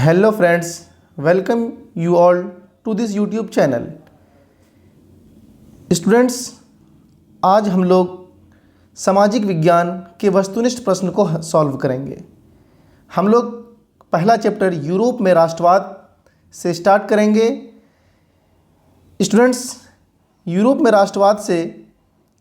Hello friends, welcome you all to this YouTube channel. Students, आज हम लोग सामाजिक विज्ञान के वस्तुनिष्ठ प्रश्न को सॉल्व करेंगे। हम लोग पहला चैप्टर यूरोप में राष्ट्रवाद से स्टार्ट करेंगे। स्टूडेंट्स, यूरोप में राष्ट्रवाद से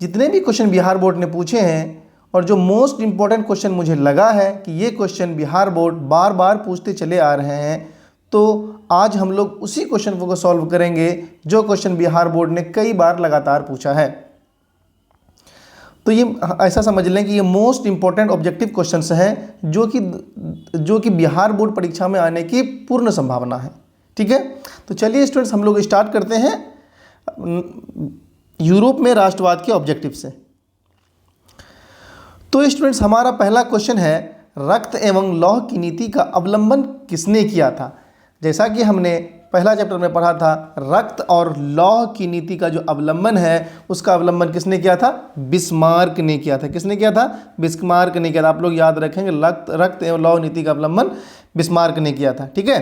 जितने भी क्वेश्चन बिहार बोर्ड ने पूछे हैं और जो मोस्ट इम्पॉर्टेंट क्वेश्चन मुझे लगा है कि ये क्वेश्चन बिहार बोर्ड बार बार पूछते चले आ रहे हैं, तो आज हम लोग उसी क्वेश्चन को सॉल्व करेंगे जो क्वेश्चन बिहार बोर्ड ने कई बार लगातार पूछा है। तो ये ऐसा समझ लें कि ये मोस्ट इम्पॉर्टेंट ऑब्जेक्टिव क्वेश्चंस हैं जो कि बिहार बोर्ड परीक्षा में आने की पूर्ण संभावना है। ठीक है, तो चलिए स्टूडेंट्स, हम लोग स्टार्ट करते हैं यूरोप में राष्ट्रवाद के ऑब्जेक्टिव से। तो स्टूडेंट्स, हमारा पहला क्वेश्चन है, रक्त एवं लौह की नीति का अवलंबन किसने किया था। जैसा कि हमने पहला चैप्टर में पढ़ा था, रक्त और लौह की नीति का जो अवलंबन है उसका अवलंबन किसने किया था? बिस्मार्क ने किया था। किसने किया था? बिस्मार्क ने किया था। आप लोग याद रखेंगे, रक्त एवं लौह नीति का अवलंबन बिस्मार्क ने किया था। ठीक है,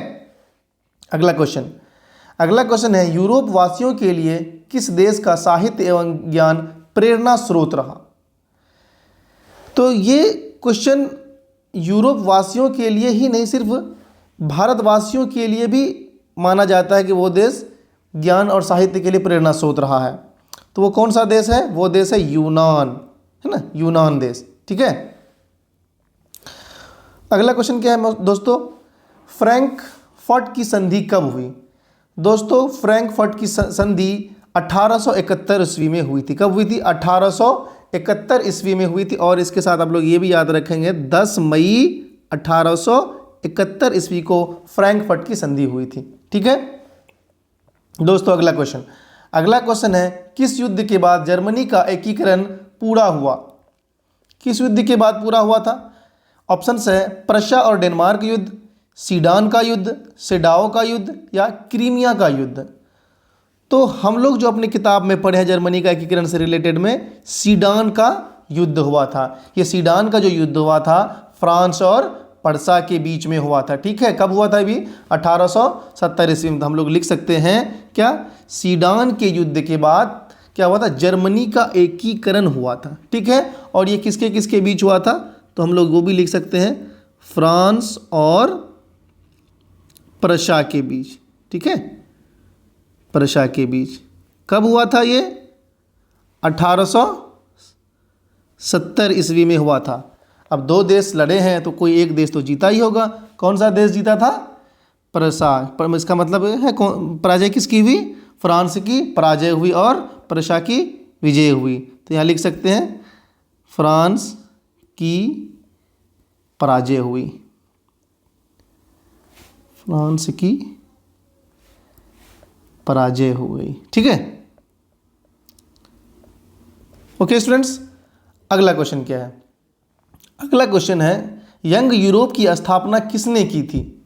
अगला क्वेश्चन है, यूरोप वासियों के लिए किस देश का साहित्य एवं ज्ञान प्रेरणा स्रोत रहा। तो ये क्वेश्चन यूरोप वासियों के लिए ही नहीं, सिर्फ भारतवासियों के लिए भी माना जाता है कि वो देश ज्ञान और साहित्य के लिए प्रेरणा स्रोत रहा है। तो वो कौन सा देश है? वो देश है यूनान, है ना, यूनान देश। ठीक है, अगला क्वेश्चन क्या है दोस्तों? फ्रैंकफर्ट की संधि कब हुई? दोस्तों, फ्रैंकफर्ट की संधि 1871 ईस्वी में हुई थी। कब हुई थी? 1871 ईस्वी में हुई थी। और इसके साथ आप लोग ये भी याद रखेंगे, 10 मई 1871 ईस्वी को फ्रैंकफर्ट की संधि हुई थी। ठीक है दोस्तों, अगला क्वेश्चन है, किस युद्ध के बाद जर्मनी का एकीकरण पूरा हुआ? किस युद्ध के बाद पूरा हुआ था? ऑप्शंस है, प्रशिया और डेनमार्क युद्ध, सीडान का युद्ध, सेडाओ का युद्ध या क्रीमिया का युद्ध। तो हम लोग जो अपनी किताब में पढ़े हैं जर्मनी का एकीकरण से रिलेटेड में, सीडान का युद्ध हुआ था। ये सीडान का जो युद्ध हुआ था फ्रांस और पर्सा के बीच में हुआ था। ठीक है, कब हुआ था? अभी 1870 ईस्वी में। तो हम लोग लिख सकते हैं क्या? सीडान के युद्ध के बाद क्या हुआ था? जर्मनी का एकीकरण हुआ था। ठीक है, और ये किसके किसके बीच हुआ था? तो हम लोग वो भी लिख सकते हैं, फ्रांस और पर्सा के बीच। ठीक है, पर्सा के बीच। कब हुआ था ये? 1870 ईस्वी में हुआ था। अब दो देश लड़े हैं तो कोई एक देश तो जीता ही होगा। कौन सा देश जीता था? पर्सा। पर इसका मतलब है पराजय किसकी हुई? फ्रांस की पराजय हुई और पर्सा की विजय हुई। तो यहाँ लिख सकते हैं, फ्रांस की पराजय हुई। फ्रांस की पराजय हो गई। ठीक है, ओके स्टूडेंट्स, अगला क्वेश्चन क्या है? अगला क्वेश्चन है, यंग यूरोप की स्थापना किसने की थी?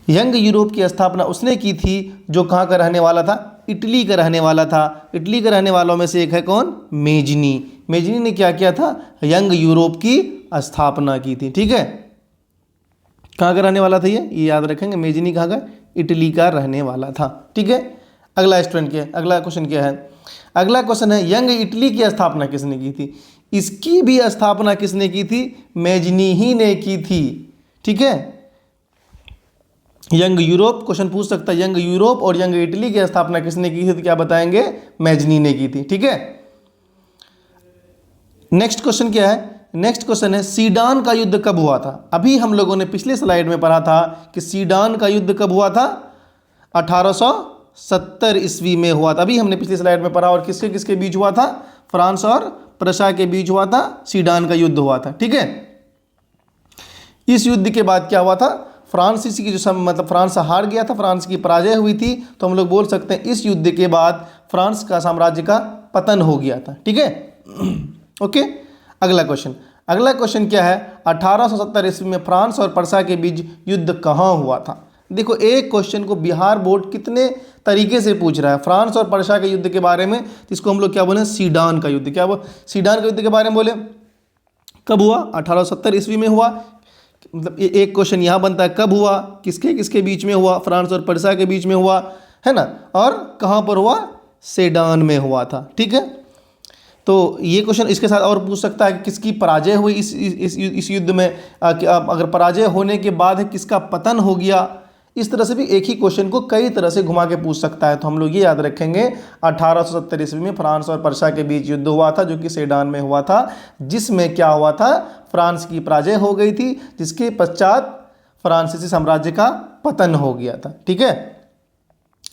यंग यूरोप की स्थापना उसने की थी जो कहाँ का रहने वाला था? इटली का रहने वाला था। इटली के रहने वालों में से एक है कौन? मेजनी। मेजनी ने क्या किया था? यंग यूरोप की स्थापना की थी। ठीक है, कहाँ का रहने वाला था ये याद रखेंगे। मेजनी कहाँ का? इटली का रहने वाला था। ठीक है, अगला क्वेश्चन क्या है? अगला क्वेश्चन है, यंग इटली की स्थापना किसने की थी? इसकी भी स्थापना किसने की थी? मेजनी ही ने की थी। ठीक है, यंग यूरोप क्वेश्चन पूछ सकता है, यंग यूरोप और यंग इटली की स्थापना किसने की थी? तो क्या बताएंगे? मेजनी ने की थी। ठीक है, नेक्स्ट क्वेश्चन क्या है? नेक्स्ट क्वेश्चन है, सीडान का युद्ध कब हुआ था? अभी हम लोगों ने पिछले स्लाइड में पढ़ा था कि सीडान का युद्ध कब हुआ था? 1870 ईस्वी में हुआ था। अभी हमने पिछली स्लाइड में पढ़ा। और किसके किसके बीच हुआ था? फ्रांस और पर्सा के बीच हुआ था, सीडान का युद्ध हुआ था। ठीक है, इस युद्ध के बाद क्या हुआ था? फ्रांस की फ्रांस हार गया था, फ्रांस की पराजय हुई थी। तो हम लोग बोल सकते हैं इस युद्ध के बाद फ्रांस का साम्राज्य का पतन हो गया था। ठीक है, ओके, अगला क्वेश्चन क्या है? 1870 ईस्वी में फ्रांस और पर्सा के बीच युद्ध कहाँ हुआ था? देखो, एक क्वेश्चन को बिहार बोर्ड कितने तरीके से पूछ रहा है। फ्रांस और पर्सा के युद्ध के बारे में, इसको हम लोग क्या बोले? सीडान का युद्ध। क्या बोले? सीडान के युद्ध के बारे में बोले। कब हुआ? 1870 ईस्वी में हुआ। मतलब एक क्वेश्चन यहाँ बनता है, कब हुआ, किसके किसके बीच में हुआ, फ्रांस और पर्शिया के बीच में हुआ, है ना, और कहाँ पर हुआ, सेडान में हुआ था। ठीक है, तो ये क्वेश्चन इसके साथ और पूछ सकता है कि किसकी पराजय हुई इस युद्ध में, अगर पराजय होने के बाद किसका पतन हो गया। इस तरह से भी एक ही क्वेश्चन को कई तरह से घुमा के पूछ सकता है। तो हम लोग ये याद रखेंगे 1870 ईस्वी में फ्रांस और पर्शिया के बीच युद्ध हुआ था, जो कि सेडान में हुआ था, जिसमें क्या हुआ था, फ्रांस की पराजय हो गई थी, जिसके पश्चात फ्रांसीसी साम्राज्य का पतन हो गया था। ठीक है,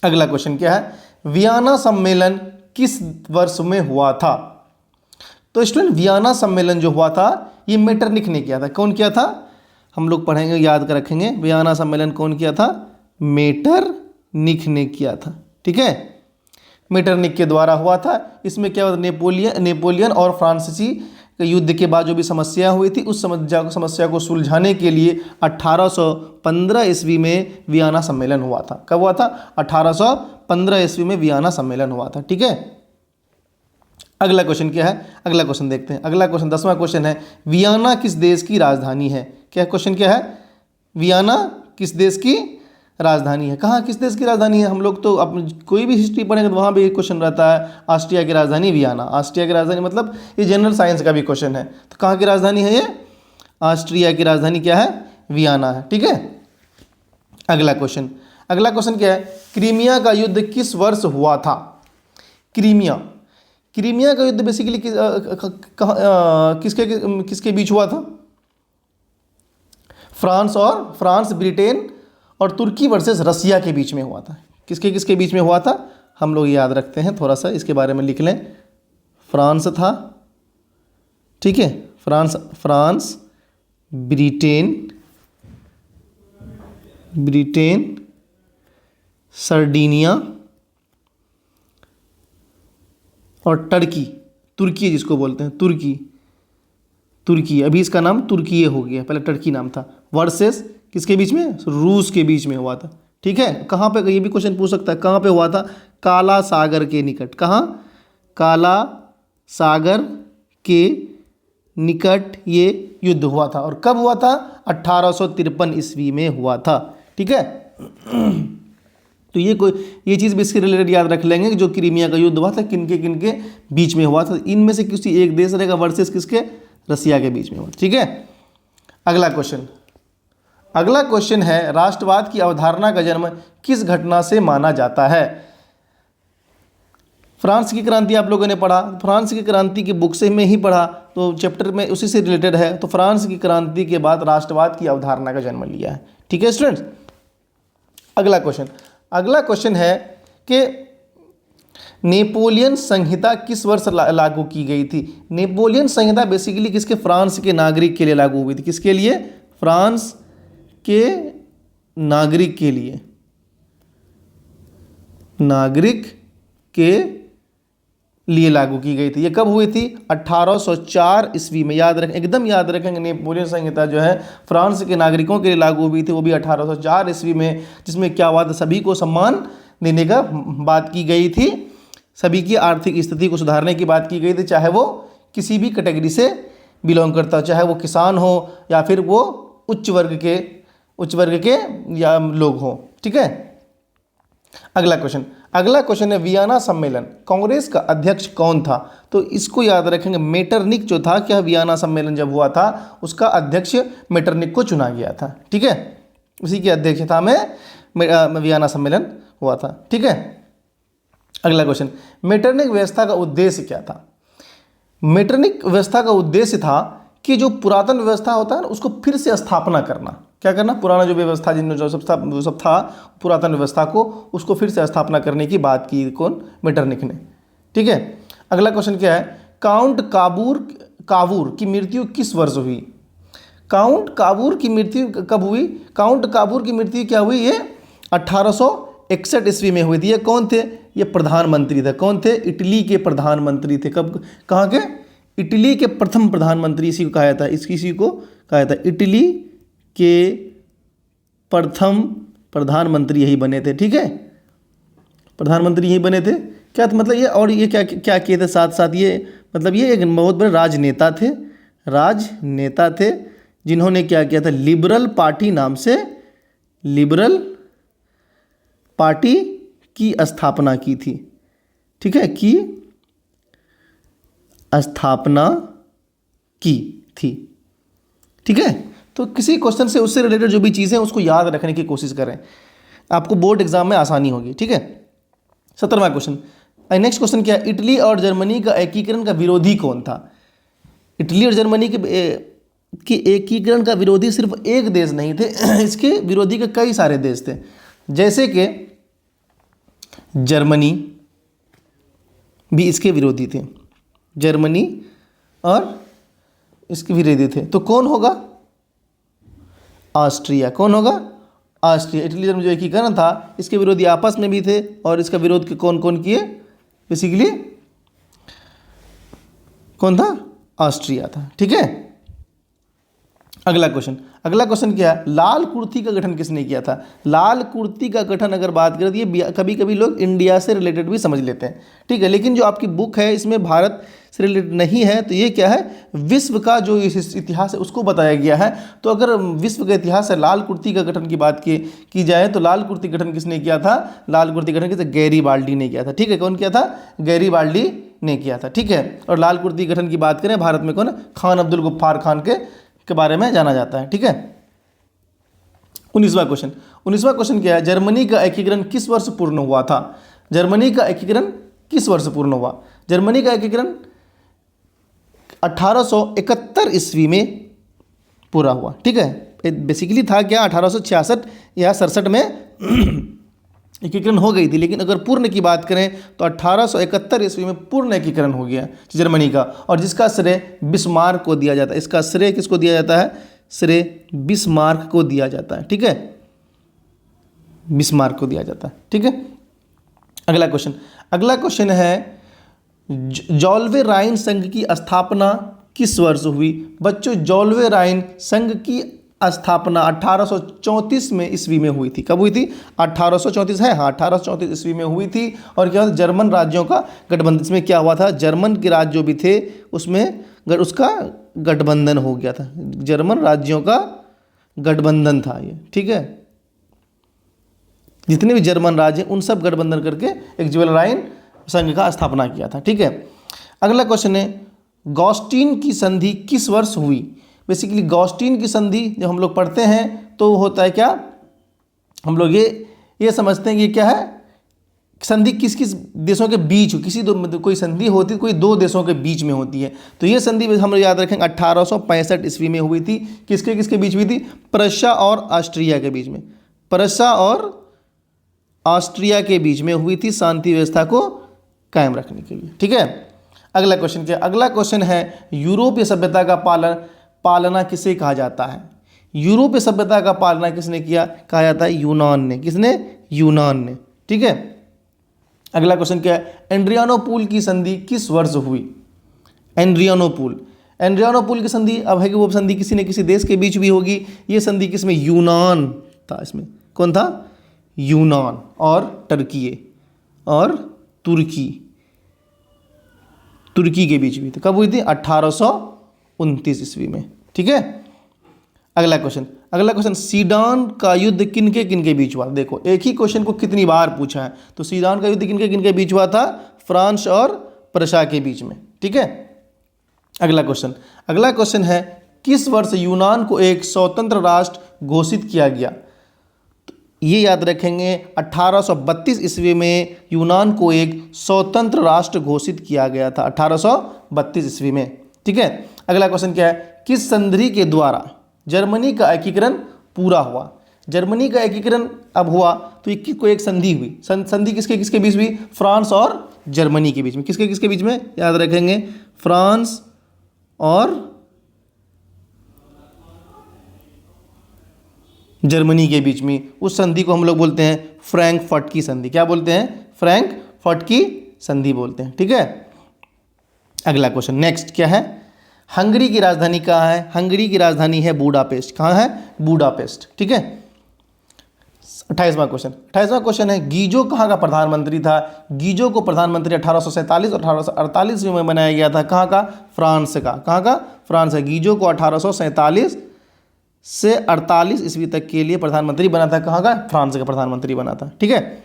अगला क्वेश्चन क्या है, वियना सम्मेलन किस वर्ष में हुआ था। तो स्टूडेंट वियना सम्मेलन जो हुआ था ये मेटरनिख ने किया था। कौन किया था, हम लोग पढ़ेंगे, याद कर रखेंगे, वियना सम्मेलन कौन किया था, मेटरनिख ने किया था। ठीक है, मेटरनिख के द्वारा हुआ था। इसमें क्या हुआ, नेपोलियन और फ्रांसीसी युद्ध के बाद जो भी समस्या हुई थी, उस समस्या को सुलझाने के लिए 1815 ईस्वी में वियना सम्मेलन हुआ था। कब हुआ था, 1815 ईस्वी में वियना सम्मेलन हुआ था। ठीक है, अगला क्वेश्चन क्या है, अगला क्वेश्चन देखते हैं। अगला क्वेश्चन 10वां क्वेश्चन है, वियना किस देश की राजधानी है। क्या क्वेश्चन क्या है, वियना किस देश की राजधानी है। कहाँ किस देश की राजधानी है, हम लोग तो अब कोई भी हिस्ट्री पढ़ेंगे तो वहाँ भी एक क्वेश्चन रहता है, ऑस्ट्रिया की राजधानी वियना। ऑस्ट्रिया की राजधानी मतलब ये जनरल साइंस का भी क्वेश्चन है। तो कहाँ की राजधानी है ये, ऑस्ट्रिया की राजधानी क्या है, वियना है। ठीक है, अगला क्वेश्चन क्या है, क्रीमिया का युद्ध किस वर्ष हुआ था। क्रीमिया का युद्ध बेसिकली किसके बीच हुआ था, फ्रांस, ब्रिटेन और तुर्की वर्सेस रसिया के बीच में हुआ था। किसके बीच में हुआ था, हम लोग याद रखते हैं, थोड़ा सा इसके बारे में लिख लें। फ्रांस था, ठीक है, फ्रांस, ब्रिटेन, सर्डिनिया और तुर्की जिसको बोलते हैं, तुर्की अभी इसका नाम तुर्की हो गया, पहले टर्की नाम था, वर्सेस किसके बीच में, रूस के बीच में हुआ था। ठीक है, कहाँ पे, ये भी क्वेश्चन पूछ सकता है, कहाँ पे हुआ था, काला सागर के निकट। कहाँ, काला सागर के निकट ये युद्ध हुआ था। और कब हुआ था, 1853 ईस्वी में हुआ था। ठीक है, तो ये चीज़ भी इसके रिलेटेड याद रख लेंगे कि जो क्रीमिया का युद्ध हुआ था किनके बीच में हुआ था, इनमें से किसी एक देश रहेगा वर्सेस किसके, रसिया के बीच में हुआ। ठीक है, अगला क्वेश्चन है, राष्ट्रवाद की अवधारणा का जन्म किस घटना से माना जाता है। फ्रांस की क्रांति आप लोगों ने पढ़ा, फ्रांस की क्रांति की बुक से में ही पढ़ा, तो चैप्टर में उसी से रिलेटेड है। तो फ्रांस की क्रांति के बाद राष्ट्रवाद की अवधारणा का जन्म लिया है। ठीक है स्टूडेंट्स, अगला क्वेश्चन है कि नेपोलियन संहिता किस वर्ष लागू की गई थी। नेपोलियन संहिता बेसिकली किसके, फ्रांस के नागरिक के लिए लागू हुई थी। किसके लिए, फ्रांस के नागरिक के लिए, लागू की गई थी। ये कब हुई थी, 1804 ईस्वी में। एकदम याद रखेंगे, नेपोलियन संहिता जो है फ्रांस के नागरिकों के लिए लागू हुई थी, वो भी 1804 ईस्वी में, जिसमें क्या हुआ था, सभी को सम्मान देने का बात की गई थी, सभी की आर्थिक स्थिति को सुधारने की बात की गई थी, चाहे वो किसी भी कैटेगरी से बिलोंग करता हो, चाहे वो किसान हो या फिर वो उच्च वर्ग के या लोग हो। ठीक है, अगला क्वेश्चन है, वियना सम्मेलन कांग्रेस का अध्यक्ष कौन था। तो इसको याद रखेंगे, मेटरनिख जो था, क्या वियना सम्मेलन जब हुआ था उसका अध्यक्ष मेटरनिख को चुना गया था। ठीक है, उसी की अध्यक्षता में वियना सम्मेलन हुआ था। ठीक है, अगला क्वेश्चन, मेटरनिख व्यवस्था का उद्देश्य क्या था। मेटरनिख व्यवस्था का उद्देश्य था कि जो पुरातन व्यवस्था होता है ना, उसको फिर से स्थापना करना। क्या करना, पुराना जो व्यवस्था जो सब था पुरातन व्यवस्था को, उसको फिर से स्थापना करने की बात की कौन, मेटरनिख ने। ठीक है, अगला क्वेश्चन क्या है, काउंट काबूर की मृत्यु किस वर्ष हुई। काउंट काबूर की मृत्यु कब हुई, काउंट काबूर की मृत्यु क्या हुई, ये 1861 ईस्वी में हुई थी। ये कौन थे, ये प्रधानमंत्री थे। कौन थे, इटली के प्रधानमंत्री थे। कब, कहाँ के, इटली के प्रथम प्रधानमंत्री इसी को कहा जाता है, इसी को कहा जाता है, इटली के प्रथम प्रधानमंत्री यही बने थे। ठीक है, प्रधानमंत्री यही बने थे। क्या मतलब ये, और ये क्या किए थे साथ साथ, ये मतलब ये एक बहुत बड़े राजनेता थे, जिन्होंने क्या किया था, लिबरल पार्टी नाम से लिबरल पार्टी की स्थापना की थी। ठीक है, की स्थापना की थी। ठीक है, तो किसी क्वेश्चन से उससे रिलेटेड जो भी चीज़ें उसको याद रखने की कोशिश करें, आपको बोर्ड एग्जाम में आसानी होगी। ठीक है, 17वां क्वेश्चन। नेक्स्ट क्वेश्चन क्या है, इटली और जर्मनी का एकीकरण का विरोधी कौन था? इटली और जर्मनी के एकीकरण का विरोधी सिर्फ एक देश नहीं थे, इसके विरोधी के कई सारे देश थे, जैसे कि जर्मनी भी इसके विरोधी थे, जर्मनी और इसके विरोधी थे। तो कौन होगा? ऑस्ट्रिया। कौन होगा? ऑस्ट्रिया। इटली जर्मनी जो एकीकरण था इसके विरोधी आपस में भी थे, और इसका विरोध के कौन कौन किए? बेसिकली कौन था? ऑस्ट्रिया था। ठीक है, अगला क्वेश्चन क्या है, लाल कुर्ती का गठन किसने किया था? लाल कुर्ती का गठन अगर बात करें तो ये कभी कभी लोग इंडिया से रिलेटेड भी समझ लेते हैं। ठीक है, लेकिन जो आपकी बुक है इसमें भारत से रिलेटेड नहीं है, तो ये क्या है, विश्व का जो इतिहास है उसको बताया गया है। तो अगर विश्व का इतिहास है, लाल कुर्ती का गठन की बात की जाए तो लाल कुर्ती गठन किसने किया था? लाल कुर्ती गठन किसे? गैरीबाल्डी ने किया था। ठीक है, कौन किया था? गैरीबाल्डी ने किया था। ठीक है, और लाल कुर्ती गठन की बात करें भारत में कौन? खान अब्दुल गफ्फार खान के बारे में जाना जाता है। ठीक है, 19वां क्वेश्चन क्या है, जर्मनी का एकीकरण किस वर्ष पूर्ण हुआ था? जर्मनी का एकीकरण किस वर्ष पूर्ण हुआ? जर्मनी का एकीकरण 1871 ईस्वी में पूरा हुआ। ठीक है, बेसिकली था क्या, 1866 या 67 में एकीकरण हो गई थी, लेकिन अगर पूर्ण की बात करें तो 1871 ईस्वी में पूर्ण एकीकरण हो गया जर्मनी का, और जिसका श्रेय बिस्मार्क को दिया जाता है। इसका श्रेय किसको दिया जाता है? श्रेय बिस्मार्क को दिया जाता है। ठीक है, बिस्मार्क को दिया जाता है। ठीक है, अगला क्वेश्चन है, जॉल्वे राइन संघ की स्थापना किस वर्ष हुई? बच्चों, जॉल्वे राइन संघ की स्थापना 1834 में ईस्वी में हुई थी। कब हुई थी? 1834 है, हाँ 1834 ईस्वी में हुई थी। और क्या हुआ? जर्मन राज्यों का गठबंधन। इसमें क्या हुआ था, जर्मन के राज्य जो भी थे उसमें उसका गठबंधन हो गया था, जर्मन राज्यों का गठबंधन था ये। ठीक है, जितने भी जर्मन राज्य हैं उन सब गठबंधन करके एक जॉल्वे राइन संघ का स्थापना किया था। ठीक है, अगला क्वेश्चन है, गॉस्टीन की संधि किस वर्ष हुई? बेसिकली गॉस्टीन की संधि जब हम लोग पढ़ते हैं तो होता है क्या, हम लोग ये समझते हैं कि क्या है, संधि किस किस देशों के बीच, कोई संधि होती है कोई दो देशों के बीच में होती है। तो ये संधि हम लोग याद रखेंगे 1865 ईस्वी में हुई थी। किसके किसके बीच हुई थी? प्रशा और ऑस्ट्रिया के बीच में, प्रशा और ऑस्ट्रिया के बीच में हुई थी, शांति व्यवस्था को कायम रखने के लिए। ठीक है, अगला क्वेश्चन क्या? अगला क्वेश्चन है, यूरोपीय सभ्यता का पालना किसे कहा जाता है? यूरोपीय सभ्यता का पालना किसने किया? कहा जाता है यूनान ने। किसने? यूनान ने। ठीक है, अगला क्वेश्चन क्या है, एड्रियानोपुल की संधि किस वर्ष हुई? एड्रियानोपुल की संधि, अब है कि वो संधि किसी न किसी देश के बीच भी होगी। ये संधि किसमें? यूनान था। इसमें कौन था? यूनान और तुर्की के बीच भी थी। कब हुई थी? 1829 ईस्वी में। ठीक है, अगला क्वेश्चन, सीडान का युद्ध किनके किनके बीच हुआ? देखो, एक ही क्वेश्चन को कितनी बार पूछा है। तो सीडान का युद्ध किनके किनके बीच हुआ था? फ्रांस और प्रशा के बीच में। ठीक है, अगला क्वेश्चन है, किस वर्ष यूनान को एक स्वतंत्र राष्ट्र घोषित किया गया? ये याद रखेंगे, 1832 ईस्वी में यूनान को एक स्वतंत्र राष्ट्र घोषित किया गया था, 1832 ईस्वी में। ठीक है, अगला क्वेश्चन क्या है, किस संधि के द्वारा जर्मनी का एकीकरण पूरा हुआ? जर्मनी का एकीकरण अब हुआ तो एक संधि हुई। संधि किसके किसके बीच हुई? फ्रांस और जर्मनी के बीच में। किसके किसके बीच में? याद रखेंगे, फ्रांस और जर्मनी के बीच में। उस संधि को हम लोग बोलते हैं फ्रैंकफर्ट की संधि। क्या बोलते हैं? फ्रैंकफर्ट की संधि बोलते हैं। ठीक है, अगला क्वेश्चन नेक्स्ट क्या है, हंगरी की राजधानी कहाँ है? हंगरी की राजधानी है बुडापेस्ट। कहाँ है? बुडापेस्ट। ठीक है, 28वां क्वेश्चन है, गीजो कहाँ का प्रधानमंत्री था? गीजो को प्रधानमंत्री 1847 और 1848 में बनाया गया था। कहाँ का? फ्रांस का। कहाँ का? फ्रांस है। गीजो को 1847 से 48 ईस्वी तक के लिए प्रधानमंत्री बना था। कहाँ का? फ्रांस का प्रधानमंत्री बना था। ठीक है,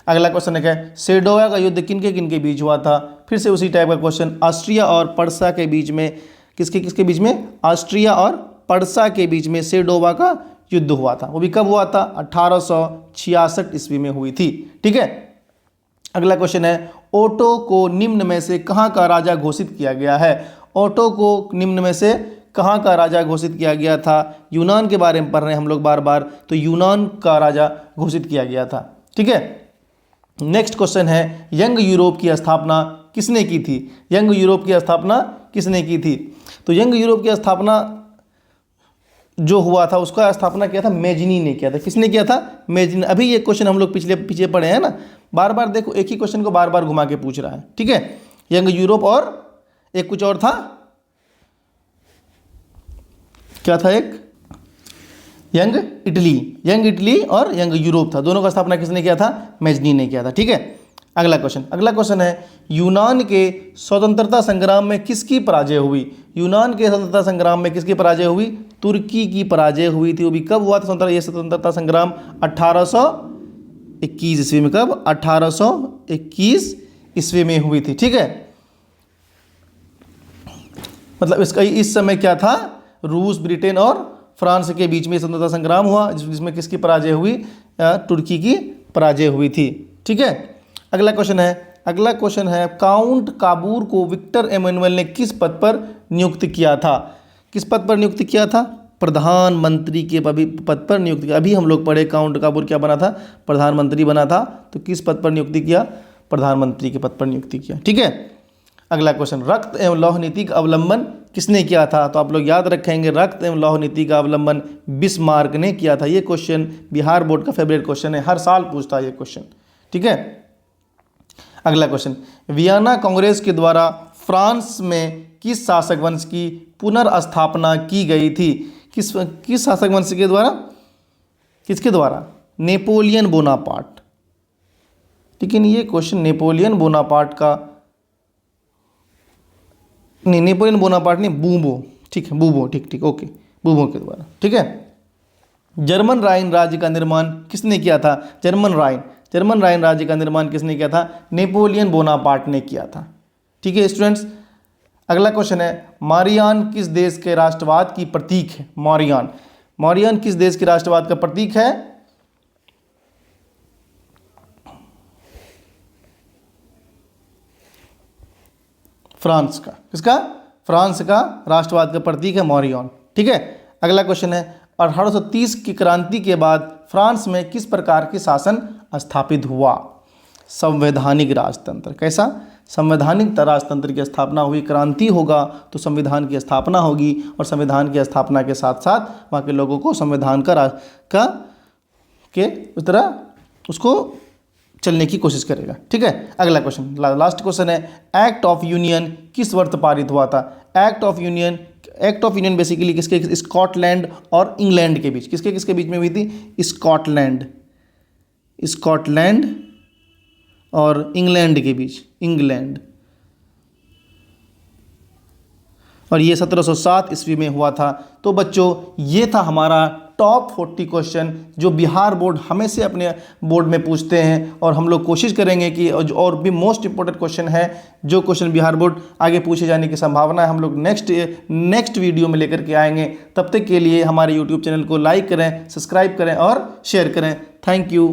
अगला क्वेश्चन है सेडोया का युद्ध किनके बीच हुआ था? फिर से उसी टाइप का क्वेश्चन, ऑस्ट्रिया और पर्सा के बीच में, किसके बीच में? ऑस्ट्रिया और पर्सा के बीच में सेडोवा का युद्ध हुआ था। वो भी कब हुआ था? 1866 ईस्वी में हुई थी। ठीक है, अगला क्वेश्चन है ओटो को निम्न में से कहाँ का राजा घोषित किया गया है? ओटो को निम्न में से कहाँ का राजा घोषित किया गया था? यूनान के बारे में पढ़ रहे हैं हम लोग बार बार, तो यूनान का राजा घोषित किया गया था। ठीक है, नेक्स्ट क्वेश्चन है यंग यूरोप की स्थापना किसने की थी? यंग यूरोप की स्थापना किसने की थी? तो यंग यूरोप की स्थापना जो हुआ था उसका स्थापना किया था मेजनी ने किया था। किसने किया था? मेजनी। अभी ये क्वेश्चन हम लोग पीछे पढ़े हैं ना, बार बार देखो एक ही क्वेश्चन को बार बार घुमा के पूछ रहा है। ठीक है, यंग यूरोप और एक कुछ और था, क्या था? एक यंग इटली और यंग यूरोप था। दोनों का स्थापना किसने किया था? मेजनी ने किया था। ठीक है, अगला क्वेश्चन है यूनान के स्वतंत्रता संग्राम में किसकी पराजय हुई? यूनान के स्वतंत्रता संग्राम में किसकी पराजय हुई? तुर्की की पराजय हुई थी। वो भी कब हुआ था ये स्वतंत्रता संग्राम? 1821 ईस्वी में। कब? 1821 ईस्वी में हुई थी। ठीक है, मतलब इसका इस समय क्या था? रूस, ब्रिटेन और फ्रांस के बीच में स्वतंत्रता संग्राम हुआ, जिसमें किसकी पराजय हुई? तुर्की की पराजय हुई थी। ठीक है, अगला क्वेश्चन है काउंट काबूर को विक्टर एमेनुअल ने किस पद पर नियुक्त किया था? किस पद पर नियुक्त किया था? प्रधानमंत्री के पद पर नियुक्त किया। अभी हम लोग पढ़े काउंट काबूर क्या बना था? प्रधानमंत्री बना था। तो किस पद पर नियुक्ति किया? प्रधानमंत्री के पद पर नियुक्ति किया। ठीक है, अगला क्वेश्चन रक्त एवं लौह नीति का अवलंबन किसने किया था? तो आप लोग याद रखेंगे रक्त एवं लौह नीति का अवलंबन बिस्मार्क ने किया था। ये क्वेश्चन बिहार बोर्ड का फेवरेट क्वेश्चन है, हर साल पूछता है ये क्वेश्चन। ठीक है, अगला क्वेश्चन वियना कांग्रेस के द्वारा फ्रांस में किस शासक वंश की पुनर्स्थापना की गई थी? किस शासक वंश के द्वारा? किसके द्वारा? Napoleon Bonaparte. लेकिन ये क्वेश्चन नेपोलियन बोनापार्ट का नहीं, नेपोलियन बोनापार्ट नहीं, बूबो। ठीक है, बूबो। ठीक ओके, बूबो के द्वारा। ठीक है, जर्मन राइन राज्य का निर्माण किसने किया था? जर्मन राइन राज्य का निर्माण किसने किया था? नेपोलियन बोनापार्ट ने किया था। ठीक है स्टूडेंट्स, अगला क्वेश्चन है मारियान किस देश के राष्ट्रवाद की प्रतीक है? मारियान किस देश के राष्ट्रवाद का प्रतीक है? फ्रांस का। किसका? फ्रांस का राष्ट्रवाद का प्रतीक है मारियान। ठीक है, अगला क्वेश्चन है 1830 की क्रांति के बाद फ्रांस में किस प्रकार के शासन स्थापित हुआ? संवैधानिक राजतंत्र। कैसा? संवैधानिक राजतंत्र की स्थापना हुई। क्रांति होगा तो संविधान की स्थापना होगी, और संविधान की स्थापना के साथ साथ वहाँ के लोगों को संविधान के उस तरह उसको चलने की कोशिश करेगा। ठीक है, अगला क्वेश्चन, लास्ट क्वेश्चन है एक्ट ऑफ यूनियन किस वर्ष पारित हुआ था? एक्ट ऑफ यूनियन बेसिकली किसके? स्कॉटलैंड और इंग्लैंड के बीच। किसके बीच में हुई थी? स्कॉटलैंड और इंग्लैंड के बीच। इंग्लैंड, और ये 1707 ईस्वी में हुआ था। तो बच्चों ये था हमारा टॉप 40 क्वेश्चन जो बिहार बोर्ड हमेशा अपने बोर्ड में पूछते हैं, और हम लोग कोशिश करेंगे कि और भी मोस्ट इंपॉर्टेंट क्वेश्चन है जो क्वेश्चन बिहार बोर्ड आगे पूछे जाने की संभावना है, हम लोग नेक्स्ट वीडियो में लेकर के आएंगे। तब तक के लिए हमारे यूट्यूब चैनल को लाइक करें, सब्सक्राइब करें और शेयर करें। Thank you.